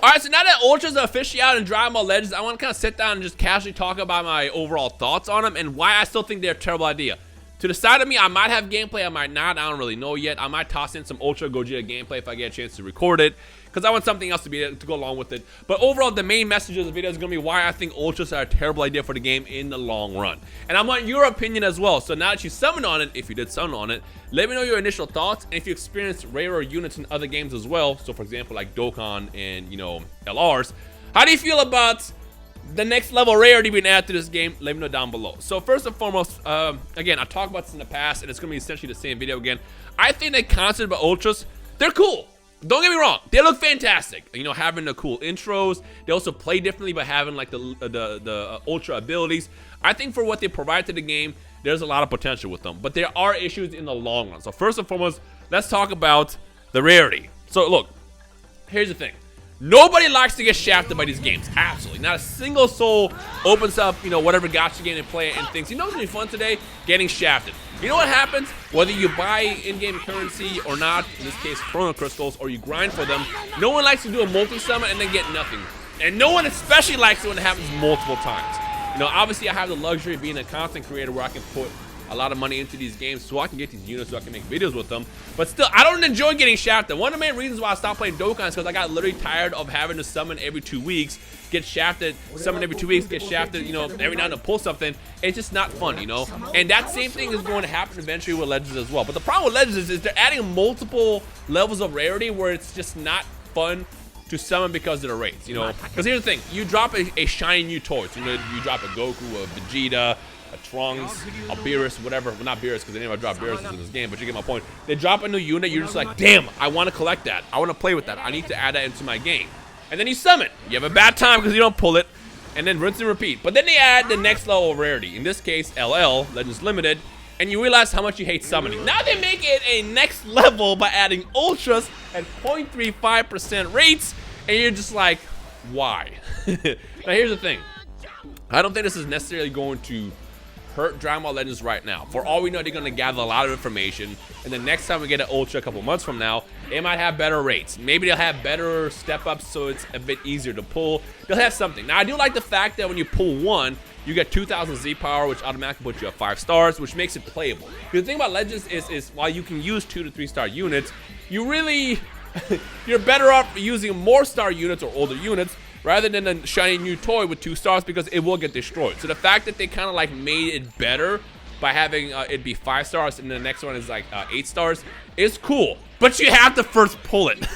Alright, so now that Ultras are officially out in Dragon Ball Legends, I want to kind of sit down and just casually talk about my overall thoughts on them and why I still think they're a terrible idea. To the side of me, I might have gameplay, I might not, I don't really know yet. I might toss in some Ultra Gogeta gameplay if I get a chance to record it, because I want something else to go along with it. But overall, the main message of the video is going to be why I think Ultras are a terrible idea for the game in the long run. And I want your opinion as well. So now that you summoned on it, if you did summon on it, let me know your initial thoughts, and if you experienced rarer units in other games as well. So for example, like Dokkan and, you know, LRs. How do you feel about the next level rarity being added to this game? Let me know down below. So first and foremost, again, I talked about this in the past, and it's going to be essentially the same video again. I think the concept of Ultras, they're cool. Don't get me wrong, they look fantastic. You know, having the cool intros. They also play differently by having like the Ultra abilities. I think for what they provide to the game, there's a lot of potential with them. But there are issues in the long run. So first and foremost, let's talk about the rarity. So look, here's the thing. Nobody likes to get shafted by these games. Absolutely. Not a single soul opens up, you know, whatever gacha game they play and thinks, you know what's going to be fun today? Getting shafted. You know what happens? Whether you buy in-game currency or not, in this case, Chrono Crystals, or you grind for them, no one likes to do a multi-summon and then get nothing. And no one especially likes it when it happens multiple times. You know, obviously I have the luxury of being a content creator where I can put a lot of money into these games so I can get these units so I can make videos with them. But still, I don't enjoy getting shafted. One of the main reasons why I stopped playing Dokkan is because I got literally tired of having to summon every 2 weeks, get shafted, summon every 2 weeks, get shafted, you know, every now and then pull something. It's just not fun, you know? And that same thing is going to happen eventually with Legends as well. But the problem with Legends is they're adding multiple levels of rarity where it's just not fun to summon because of the rates, you know? Because here's the thing, you drop a shiny new toy. So, you know, you drop a Goku, a Vegeta, a Trunks, a Beerus, whatever. Well, not Beerus, because they never drop Beerus in this game, but you get my point. They drop a new unit, you're just like, damn, I want to collect that. I want to play with that. I need to add that into my game. And then you summon. You have a bad time because you don't pull it, and then rinse and repeat. But then they add the next level of rarity. In this case, LL, Legends Limited, and you realize how much you hate summoning. Now they make it a next level by adding Ultras at 0.35% rates, and you're just like, why? Now here's the thing. I don't think this is necessarily going to hurt Dragon Ball Legends right now. For all we know, they're going to gather a lot of information, and the next time we get an Ultra a couple months from now, they might have better rates. Maybe they'll have better step-ups so it's a bit easier to pull. They'll have something. Now, I do like the fact that when you pull one, you get 2,000 Z power, which automatically puts you at 5 stars, which makes it playable. The thing about Legends is while you can use 2 to 3 star units, you really, you're better off using more star units or older units rather than a shiny new toy with 2 stars, because it will get destroyed. So the fact that they kind of like made it better by having it be 5 stars and the next one is like 8 stars is cool. But you have to first pull it.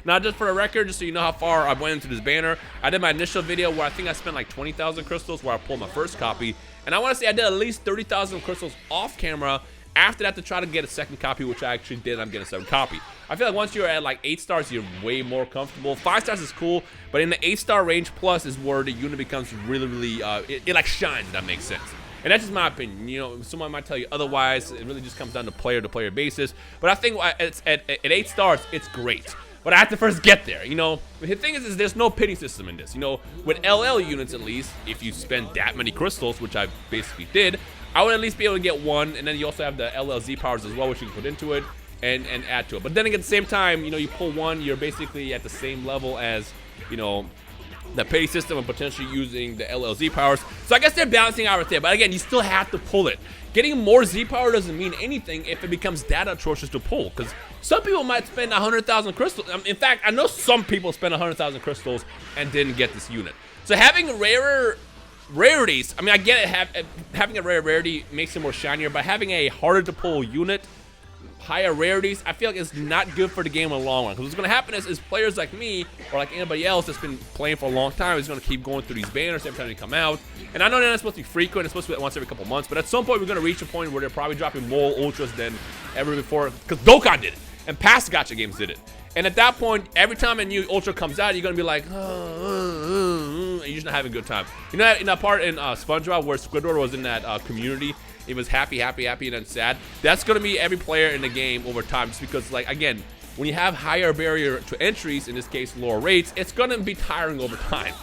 Now, just for the record, just so you know how far I went into this banner, I did my initial video where I think I spent like 20,000 crystals where I pulled my first copy. And I want to say I did at least 30,000 crystals off camera after that to try to get a second copy, which I actually did. I'm getting a 7th copy. I feel like once you're at like 8 stars, you're way more comfortable. 5 stars is cool, but in the 8-star range plus is where the unit becomes really, it like shines, if that makes sense. And that's just my opinion. You know, someone might tell you otherwise. It really just comes down to player basis. But I think it's at 8 stars, it's great. But I have to first get there, you know. The thing is there's no pity system in this. You know, with LL units at least, if you spend that many crystals, which I basically did, I would at least be able to get one. And then you also have the LLZ powers as well, which you can put into it and add to it. But then again, at the same time, you know, you pull one, you're basically at the same level as, you know, the pay system and potentially using the LLZ powers. So I guess they're balancing out right there. But again, you still have to pull it. Getting more Z power doesn't mean anything if it becomes data atrocious to pull. Because some people might spend 100,000 crystals. In fact, I know some people spend 100,000 crystals and didn't get this unit. So having rarer rarities, I mean, I get it. Having a rare rarity makes it more shinier. But having a harder to pull unit, higher rarities, I feel like it's not good for the game in the long run. Because what's going to happen is players like me or like anybody else that's been playing for a long time is going to keep going through these banners every time they come out. And I know they're not supposed to be frequent, it's supposed to be once every couple months, but at some point we're going to reach a point where they're probably dropping more Ultras than ever before, because Dokkan did it, and past gacha games did it. And at that point, every time a new Ultra comes out, you're going to be like, and you're just not having a good time. You know, in that part in SpongeBob where Squidward was in that community, it was happy, and then sad. That's going to be every player in the game over time, just because, like, again, when you have higher barrier to entries, in this case lower rates, it's going to be tiring over time.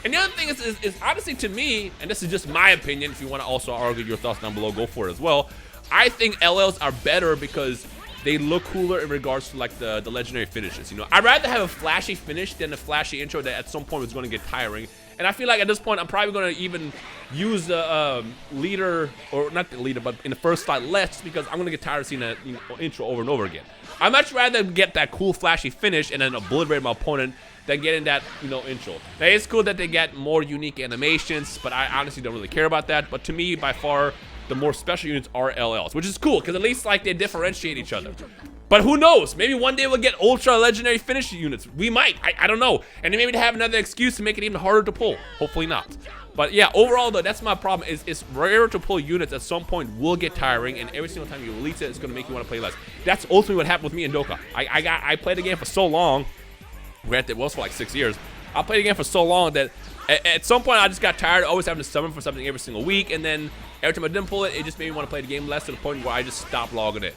And the other thing is honestly, to me, and this is just my opinion, if you want to also argue your thoughts down below, go for it as well. I think LLs are better because they look cooler in regards to like the legendary finishes. You know, I'd rather have a flashy finish than a flashy intro that at some point is going to get tiring. And I feel like at this point, I'm probably going to even use the leader, or not the leader, but in the first slot less, because I'm going to get tired of seeing that intro over and over again. I'd much rather get that cool, flashy finish and then obliterate my opponent than getting that, intro. Now, it's cool that they get more unique animations, but I honestly don't really care about that. But to me, by far, the more special units are LLs, which is cool, because at least, like, they differentiate each other. But who knows? Maybe one day we'll get ultra legendary finish units. We might. I don't know. And then maybe to have another excuse to make it even harder to pull. Hopefully not. But yeah, overall though, that's my problem. It's rare to pull units at some point will get tiring, and every single time you release it, it's going to make you want to play less. That's ultimately what happened with me and Dokkan. I played the game for so long. Granted, it was for like 6 years. I played the game for so long that at some point I just got tired of always having to summon for something every single week, and then every time I didn't pull it, it just made me want to play the game less, to the point where I just stopped logging it.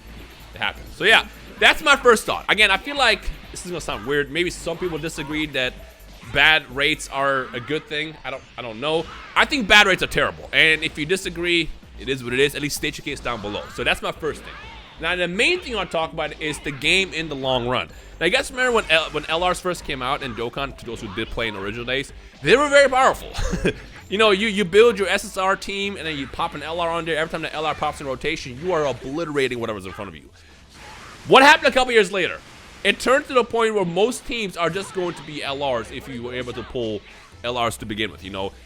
It happened. So yeah, that's my first thought. Again, I feel like this is gonna sound weird. Maybe some people disagree that bad rates are a good thing. I don't know. I think bad rates are terrible. And if you disagree, it is what it is. At least state your case down below. So that's my first thing. Now, the main thing I want to talk about is the game in the long run. Now, you guys remember when LRs first came out in Dokkan, to those who did play in the original days, they were very powerful. You build your SSR team, and then you pop an LR on there. Every time the LR pops in rotation, you are obliterating whatever's in front of you. What happened a couple years later? It turned to the point where most teams are just going to be LRs if you were able to pull LRs to begin with.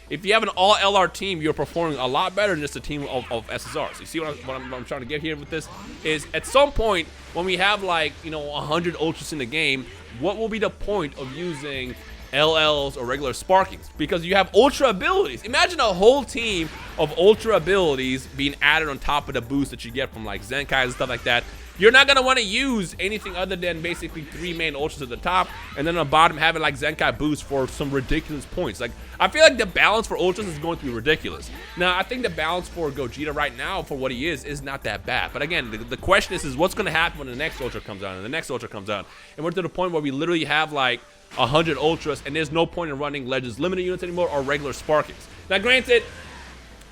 If you have an all LR team, you're performing a lot better than just a team of SSRs. You see what I'm trying to get here with this is, at some point when we have 100 ultras in the game, what will be the point of using LLs or regular sparkings? Because you have ultra abilities. Imagine a whole team of ultra abilities being added on top of the boost that you get from like Zenkais and stuff like that. You're not going to want to use anything other than basically 3 main ultras at the top, and then on the bottom having like Zenkai boost for some ridiculous points. Like, I feel like the balance for ultras is going to be ridiculous. Now, I think the balance for Gogeta right now, for what he is not that bad. But again, the question is what's going to happen when the next ultra comes out and the next ultra comes out? And we're to the point where we literally have like 100 ultras, and there's no point in running Legends limited units anymore or regular sparkings. Now, granted,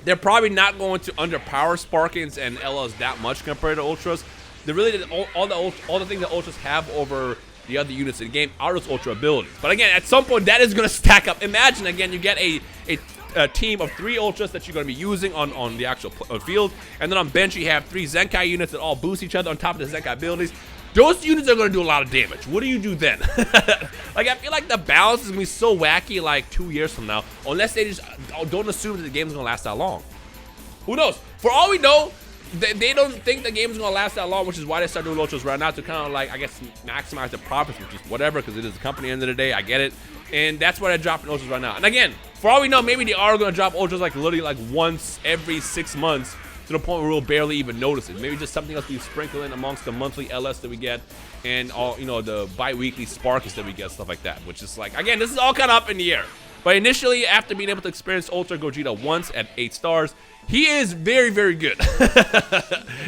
they're probably not going to underpower sparkings and LLs that much compared to ultras. All the things that ultras have over the other units in the game are those ultra abilities. But again, at some point, that is going to stack up. Imagine, again, you get a team of 3 ultras that you're going to be using on the actual field, and then on bench you have 3 Zenkai units that all boost each other on top of the Zenkai abilities. Those units are going to do a lot of damage. What do you do then? Like, I feel like the balance is going to be so wacky like 2 years from now, unless they just don't assume that the game is going to last that long. Who knows? For all we know, they don't think the game is going to last that long, which is why they start doing ultras right now, to kind of, like, I guess, maximize the profits, which is whatever, because it is a company at the end of the day. I get it. And that's why they're dropping ultras right now. And again, for all we know, maybe they are going to drop ultras like literally like once every 6 months, to the point where we'll barely even notice it. Maybe just something else we sprinkle in amongst the monthly LS that we get and all, the bi-weekly Sparkers that we get, stuff like that, which is like, again, this is all kind of up in the air. But initially, after being able to experience Ultra Gogeta once at 8 stars, he is very, very good.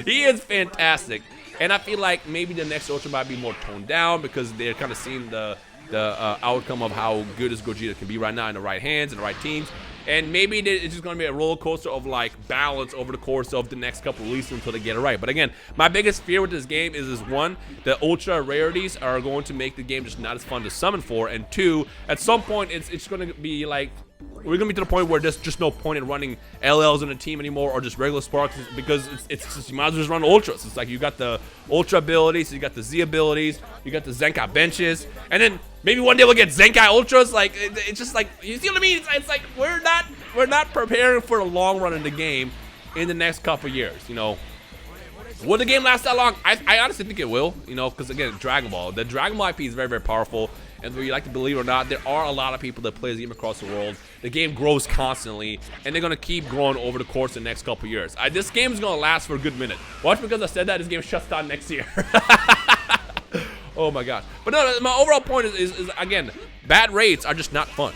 He is fantastic. And I feel like maybe the next Ultra might be more toned down, because they're kind of seeing the outcome of how good as Gogeta can be right now in the right hands and the right teams. And maybe it's just going to be a roller coaster of like balance over the course of the next couple releases until they get it right. But again, my biggest fear with this game is one, the ultra rarities are going to make the game just not as fun to summon for, and 2, at some point it's going to be like, we're going to be to the point where there's just no point in running LLs in a team anymore, or just regular sparks, because it's just, you might as well just run ultras. It's like you got the ultra abilities, you got the Z abilities, you got the Zenkai benches, and then maybe one day we'll get Zenkai ultras. Like, it's just like, you see what I mean? It's like we're not preparing for the long run in the game in the next couple years. Will the game last that long? I honestly think it will. Because again, Dragon Ball, the Dragon Ball IP is very, very powerful. And whether you like to believe it or not, there are a lot of people that play the game across the world. The game grows constantly, and they're going to keep growing over the course of the next couple years. This game is going to last for a good minute. Watch, because I said that, this game shuts down next year. Oh my gosh. But no, my overall point is again, bad rates are just not fun,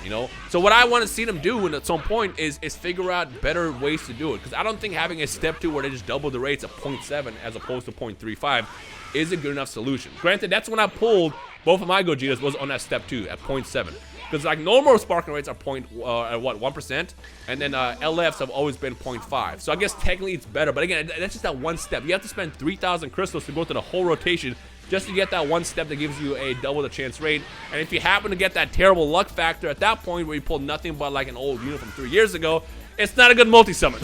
So what I want to see them do at some point is figure out better ways to do it. Because I don't think having a step 2 where they just double the rates at 0.7 as opposed to 0.35 is a good enough solution. Granted, that's when I pulled both of my Gogetas was on that step 2 at 0.7. Because like normal sparkling rates are what 1%, and then LFs have always been 0.5. So I guess technically it's better, but again, that's just that one step. You have to spend 3,000 crystals to go through the whole rotation just to get that one step that gives you a double the chance rate. And if you happen to get that terrible luck factor at that point where you pull nothing but like an old unit from 3 years ago, it's not a good multi-summon.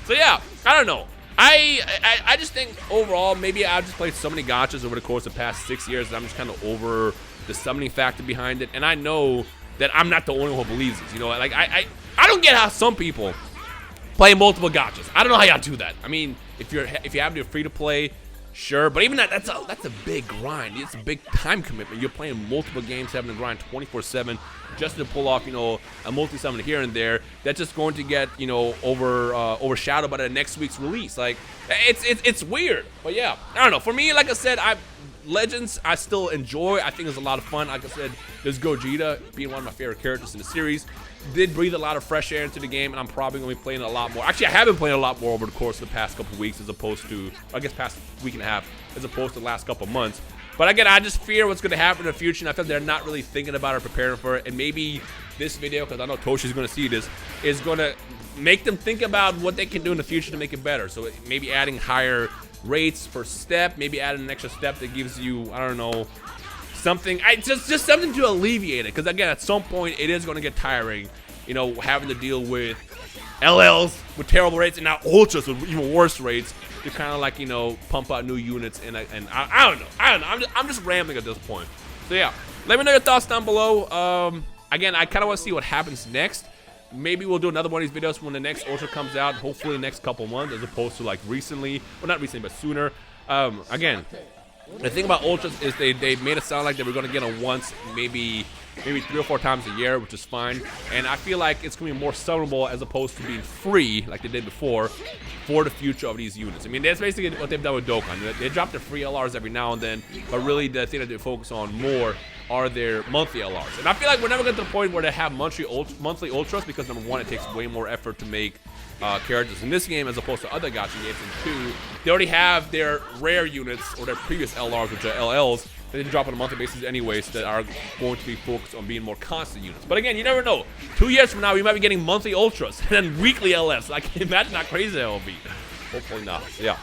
So yeah, I don't know. I just think overall, maybe I've just played so many gachas over the course of the past 6 years that I'm just kind of over the summoning factor behind it. And I know that I'm not the only one who believes this. You know, like I don't get how some people play multiple gachas. I don't know how y'all do that. I mean, if you have your free to play, sure, but even that's a big grind. It's a big time commitment. You're playing multiple games, having to grind 24/7 just to pull off, you know, a multi-summon here and there. That's just going to get, you know, overshadowed by the next week's release. Like, it's weird. But yeah, I don't know. For me, like I said, Legends I still enjoy. I think it's a lot of fun. Like I said, there's Gogeta being one of my favorite characters in the series. Did breathe a lot of fresh air into the game, and I'm probably going to be playing a lot more. Actually, I have been playing a lot more over the course of the past couple of weeks as opposed to, I guess, past week and a half as opposed to the last couple of months. But again, I just fear what's going to happen in the future, and I feel they're not really thinking about or preparing for it. And maybe this video, because I know Toshi's going to see this, is going to make them think about what they can do in the future to make it better. So maybe adding higher rates per step, maybe adding an extra step that gives you, I don't know, something, just something to alleviate it. Because again, at some point, it is going to get tiring, you know, having to deal with LLs with terrible rates and now Ultras with even worse rates to kind of like, you know, pump out new units. And I don't know. I'm just rambling at this point. So yeah, let me know your thoughts down below. Again, I kind of want to see what happens next. Maybe we'll do another one of these videos when the next Ultra comes out, hopefully next couple months, as opposed to like recently. Well, not recently, but sooner. Again, the thing about Ultras is they made it sound like they were going to get them once, maybe 3 or 4 times a year, which is fine. And I feel like it's going to be more summonable as opposed to being free, like they did before, for the future of these units. I mean, that's basically what they've done with Dokkan. They drop their free LRs every now and then, but really the thing that they focus on more are their monthly LRs. And I feel like we're never going to the point where they have monthly Ultras because, number one, it takes way more effort to make characters in this game as opposed to other gacha games. And 2, they already have their rare units or their previous LRs, which are LLs, that they drop on a monthly basis anyways, that are going to be focused on being more constant units. But again, you never know. 2 years from now, we might be getting monthly Ultras and then weekly LFs. Like, imagine how crazy that will be. Hopefully not. So, yeah.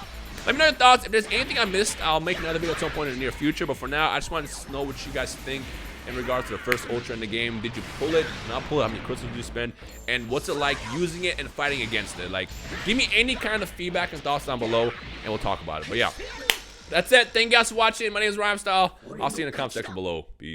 Let me know your thoughts. If there's anything I missed, I'll make another video at some point in the near future. But for now, I just wanted to know what you guys think in regards to the first Ultra in the game. Did you pull it? Not pull it? How many crystals did you spend? And what's it like using it and fighting against it? Like, give me any kind of feedback and thoughts down below, and we'll talk about it. But yeah, that's it. Thank you guys for watching. My name is Rhymestyle. I'll see you in the comment section below. Peace.